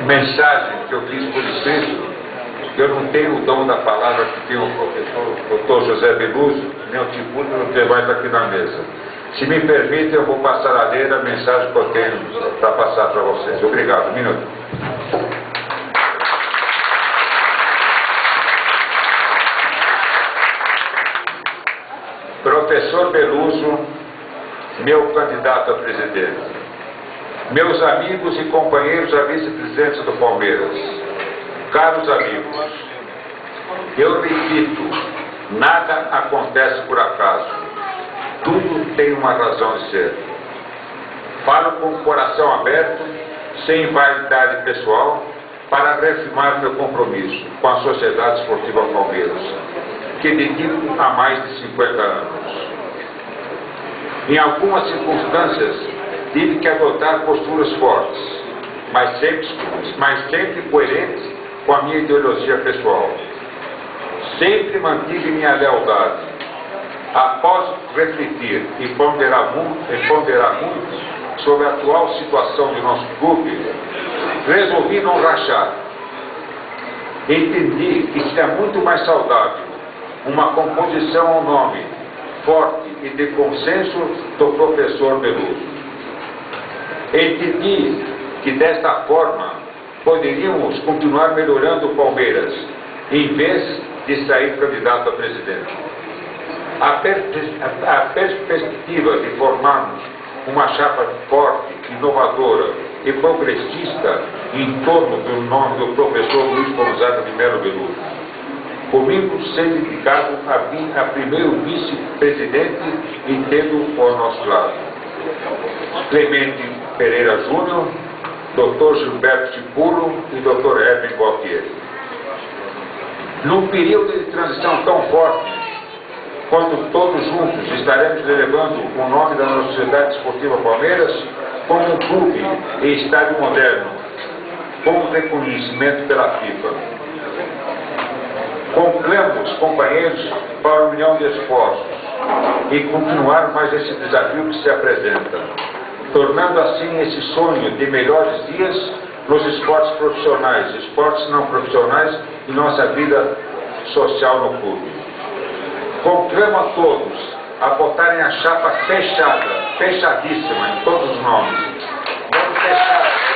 mensagem que eu fiz por escrito. Eu não tenho o dom da palavra que tem o doutor José Beluso, nem o Tiburcio, que vai estar aqui na mesa. Se me permite, eu vou passar a ler a mensagem que eu tenho para passar para vocês. Obrigado. Um minuto. Professor Beluso, meu candidato a presidente, meus amigos e companheiros a vice-presidência do Palmeiras, caros amigos, eu repito, nada acontece por acaso, tudo tem uma razão de ser. Falo com o coração aberto, sem vaidade pessoal, para reafirmar meu compromisso com a Sociedade Esportiva Palmeiras, que dedico há mais de 50 anos. Em algumas circunstâncias, tive que adotar posturas fortes, mas sempre coerentes com a minha ideologia pessoal. Sempre mantive minha lealdade. Após refletir e ponderar muito sobre a atual situação de nosso clube, resolvi não rachar. Entendi que seria muito mais saudável uma composição ao nome forte e de consenso do professor Beluso. Entendi que desta forma poderíamos continuar melhorando o Palmeiras, em vez de sair candidato a presidente. A perspectiva de formarmos uma chapa forte, inovadora e progressista em torno do nome do professor Luiz Gonzaga de Melo Beluso, comigo sendo indicado a primeiro vice-presidente e tendo ao nosso lado Clemente Pereira Júnior, Dr. Gilberto Tiburcio e Dr. Eben Gualtieri. Num período de transição tão forte, quando todos juntos estaremos elevando o nome da nossa Sociedade Esportiva Palmeiras como um clube e estádio moderno, com reconhecimento pela FIFA. Conclamos, companheiros, para a união de esforços e continuar mais esse desafio que se apresenta, tornando assim esse sonho de melhores dias nos esportes profissionais, esportes não profissionais e nossa vida social no clube. Conclamo a todos a botarem a chapa fechada, fechadíssima em todos os nomes. Vamos fechar.